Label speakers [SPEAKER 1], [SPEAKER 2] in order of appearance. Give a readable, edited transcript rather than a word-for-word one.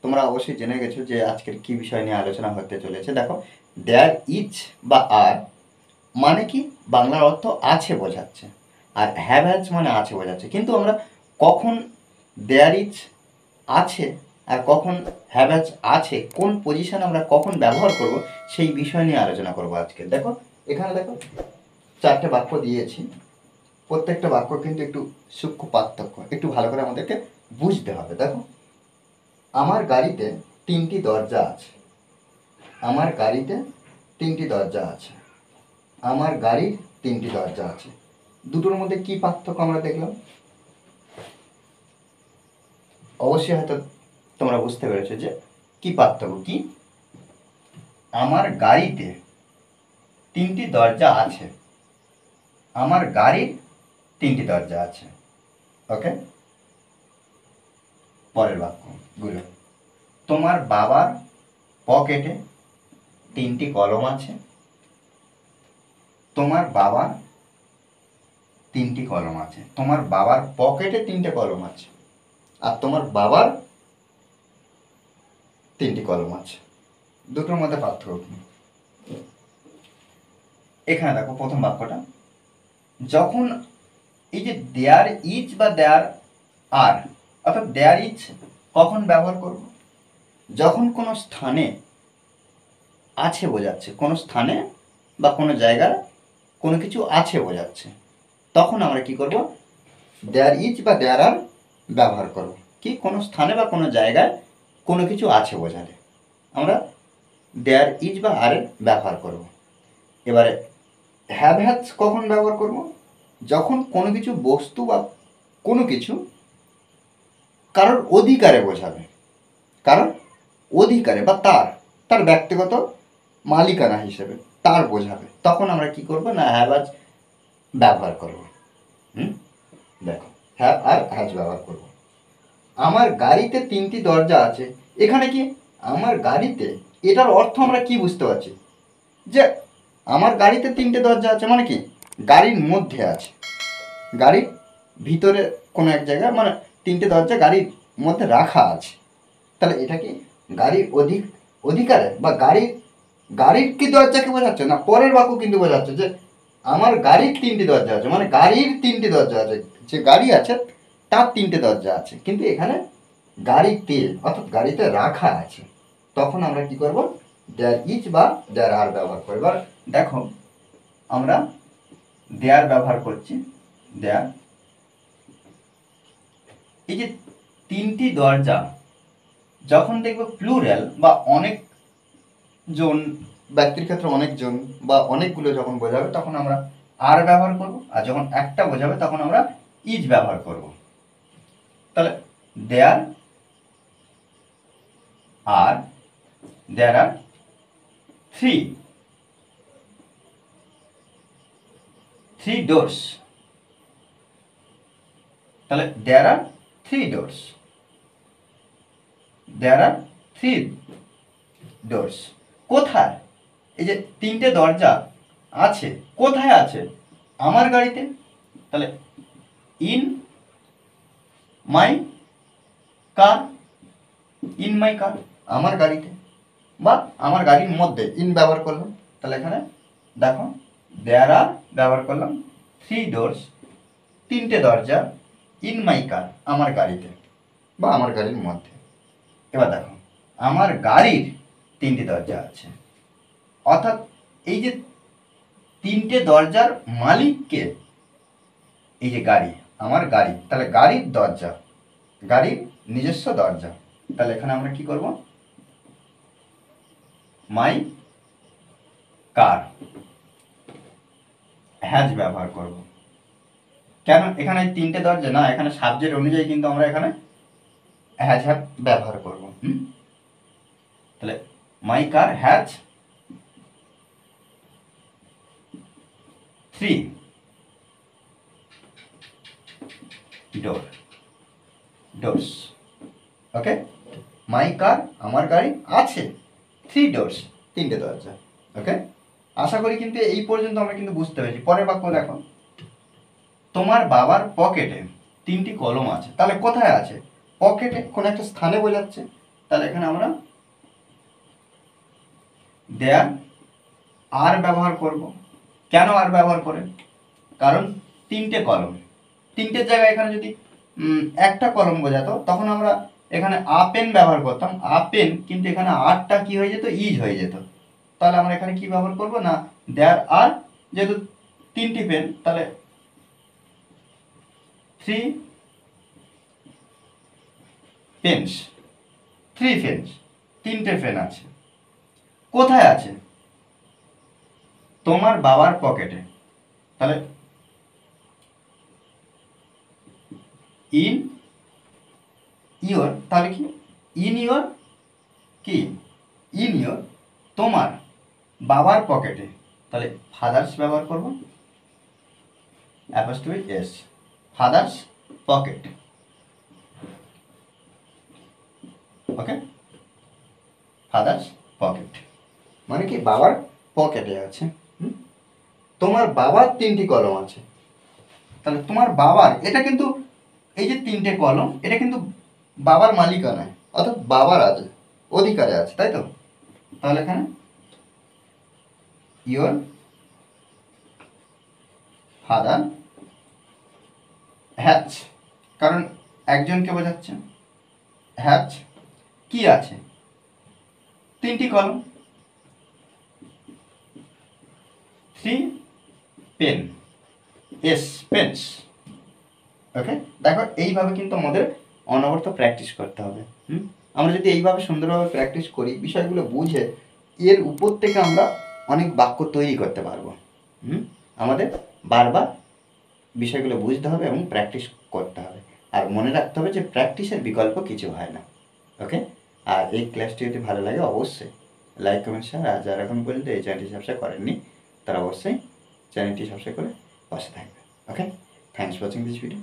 [SPEAKER 1] তোমরা অবশ্যই জেনে গেছো যে আজকের কি বিষয় নিয়ে আলোচনা হতে চলেছে। দেখো, দেয়ার ইজ বা আর মানে কি বাংলার অর্থ আছে বোঝাচ্ছে, আর হ্যাভ হ্যাজ মানে আছে বোঝাচ্ছে। কিন্তু আমরা কখন দেয়ার ইজ আছে আর কখন হ্যাভ হ্যাজ আছে, কোন পজিশন আমরা কখন ব্যবহার করব, সেই বিষয় নিয়ে আলোচনা করব আজকে। দেখো, এখানে দেখো 4টে বাক্য দিয়েছি। প্রত্যেকটা বাক্য কিন্তু একটু সূক্ষ্ম পার্থক্য, একটু ভালো করে আমাদেরকে বুঝতে হবে। দেখো, আমার গাড়িতে 3টি দরজা আছে। আমার গাড়িতে 3টি দরজা আছে। আমার গাড়ির 3টি দরজা আছে। দুটোর মধ্যে কি পার্থক্য আমরা দেখলাম? অবশ্যই হয়তো তোমরা বুঝতে পেরেছো যে কি পার্থক্য। কি? আমার গাড়িতে 3টি দরজা আছে, আমার গাড়ির 3টি দরজা আছে। ওকে, পরের বাক্যগুলো। তোমার বাবার পকেটে 3টি কলম আছে। তোমার বাবার 3টি কলম আছে। তোমার বাবার পকেটে 3টে কলম আছে, আর তোমার বাবার 3টি কলম আছে। দুটোর মধ্যে পার্থক্য কি? এখানে দেখো প্রথম বাক্যটা, যখন এই যে দেয়ার ইজ বা দেয়ার আর, অর্থাৎ দেয়ার ইজ কখন ব্যবহার করব? যখন কোনো স্থানে আছে বোঝাচ্ছে, কোনো স্থানে বা কোনো জায়গায় কোনো কিছু আছে বোঝাচ্ছে, তখন আমরা কি করব? দেয়ার ইজ বা দেয়ার আর ব্যবহার করব। কি? কোনো স্থানে বা কোনো জায়গায় কোনো কিছু আছে বোঝালে আমরা দেয়ার ইজ বা আর ব্যবহার করব। এবারে হ্যাভ হ্যাজ কখন ব্যবহার করব? যখন কোনো কিছু বস্তু বা কোনো কিছু কারোর অধিকারে বোঝাবে, কারোর অধিকারে বা তার তার ব্যক্তিগত মালিকানা হিসেবে তার বোঝাবে, তখন আমরা কি করব না হ্যাভ হ্যাজ ব্যবহার করব। দেখো, হ্যাভ আর হ্যাজ ব্যবহার করব। আমার গাড়িতে 3টি দরজা আছে। এখানে কি আমার গাড়িতে, এটার অর্থ আমরা কি বুঝতে পারছি? যে আমার গাড়িতে 3টে দরজা আছে মানে কি গাড়ির মধ্যে আছে, গাড়ির ভিতরে কোনো এক জায়গায়, মানে 3টে দরজা গাড়ির মধ্যে রাখা আছে। তাহলে এটা কি গাড়ির অধিকারে বা গাড়ির কি দরজাকে বোঝাচ্ছে না? পরের বাক্য কিন্তু বোঝাচ্ছে যে আমার গাড়ির 3টি দরজা আছে, মানে গাড়ির 3টি দরজা আছে, যে গাড়ি আছে তার 3টে দরজা আছে। কিন্তু এখানে গাড়িতে অর্থাৎ গাড়িতে রাখা আছে, তখন আমরা কি করব? দেয়ার ইজ বা দেয়ার আর ব্যবহার করব। এবার দেখো, আমরা দেয়ার ব্যবহার করছি। দেয়ার, এই যে 3টি দরজা যখন দেখবে প্লুরাল বা অনেক জন ব্যক্তির ক্ষেত্রে অনেকজন বা অনেকগুলো যখন বোঝাবে তখন আমরা আর ব্যবহার করব, আর যখন একটা বোঝাবে তখন আমরা ইজ ব্যবহার করব। তাহলে দেয়ার আর, দেয়ার আর 3 ডোরস। তাহলে দেয়ার আর 3 ডোরস, দেয়ার আর 3 ডোরস। কোথায়? এই যে 3টে দরজা আছে, কোথায় আছে? আমার গাড়িতে। তাহলে in my car, in my কার, আমার গাড়িতে বা আমার গাড়ির মধ্যে ইন ব্যবহার করলাম। তাহলে এখানে দেখো, দেয়ার আর ব্যবহার করলাম, 3 ডোরস 3টে দরজা, ইন মাই কার আমার গাড়িতে বা আমার গাড়ির মধ্যে। এবার দেখো, আমার গাড়ির 3টে দরজা আছে, অর্থাৎ এই যে 3টে দরজার মালিককে, এই যে গাড়ি, আমার গাড়ি, তাহলে গাড়ির দরজা, গাড়ির নিজস্ব দরজা। তাহলে এখানে আমরা কি করব? মাই কার হ্যাজ ব্যবহার করব। কেন এখানে 3টে দরজা না, এখানে সাবজেক্ট অনুযায়ী কিন্তু আমরা এখানে হ্যাজ হ্যাভ ব্যবহার করব। তাহলে মাই কার হ্যাজ 3 ডোরস। ওকে, মাই কার আমার গাড়ি আছে 3 ডোরস 3টে দরজা। ওকে, আশা করি কিন্তু এই পর্যন্ত আমরা কিন্তু বুঝতে পেরেছি। পরের বাক্য দেখো, তোমার বাবার পকেটে 3টি কলম আছে। তাহলে কোথায় আছে? পকেটে, কোনো একটা স্থানে বোঝাচ্ছে। তাহলে এখানে আমরা দেয়ার আর ব্যবহার করব। কেন আর ব্যবহার করে? কারণ তিনটে কলম, তিনটের জায়গায় এখানে যদি একটা কলম বোঝাতো তখন আমরা এখানে আ পেন ব্যবহার করতাম, আ পেন, কিন্তু এখানে আরটা কি হয়ে যেত, ইজ হয়ে যেত। তাহলে আমরা এখানে কি ব্যবহার করব না, দেয়ার আর, যেহেতু তিনটি পেন, তাহলে 3 পেন্স, 3 পেন্স, তিনটে পেন আছে। কোথায় আছে? তোমার বাবার পকেটে। তাহলে ইন ইওর, তাহলে কি ইন ইওর, কি ইন ইওর, তোমার বাবার পকেটে। তাহলে ফাদার্স ব্যবহার করব, অ্যাপোস্ট্রফি এস, ফাদার্স পকেট। ওকে, ফাদার্স পকেট মানে কি বাবার পকেটে আছে। তোমার বাবার তিনটি কলম আছে। তাহলে তোমার বাবার, এটা কিন্তু এই যে তিনটে কলম, এটা কিন্তু বাবার মালিকানায়, অর্থাৎ বাবার আছে, অধিকারে আছে, তাই তো? তাহলে এখানে ইওর ফাদার হ্যাচ, কারণ একজনকে বোঝাচ্ছে, হ্যাচ কি আছে, তিনটি কলম, 3 পেন, এস পেন্স। ওকে, দেখো এইভাবে কিন্তু আমাদের অনবরত প্র্যাকটিস করতে হবে। আমরা যদি এইভাবে সুন্দরভাবে প্র্যাকটিস করি, বিষয়গুলো বুঝে, এর উপর থেকে আমরা অনেক বাক্য তৈরি করতে পারবো। আমাদের বারবার বিষয়গুলো বুঝতে হবে এবং প্র্যাকটিস করতে হবে। আর মনে রাখতে হবে যে প্র্যাকটিসের বিকল্প কিছু হয় না। ওকে, আর এই ক্লাসটি যদি ভালো লাগে অবশ্যই লাইক, কমেন্ট, শেয়ার। আর যারা এখন পর্যন্ত এই চ্যানেলটি সাবস্ক্রাইব করেননি তারা অবশ্যই চ্যানেলটি সাবস্ক্রাইব করে পাশে থাকবে। Okay, thanks for watching this video.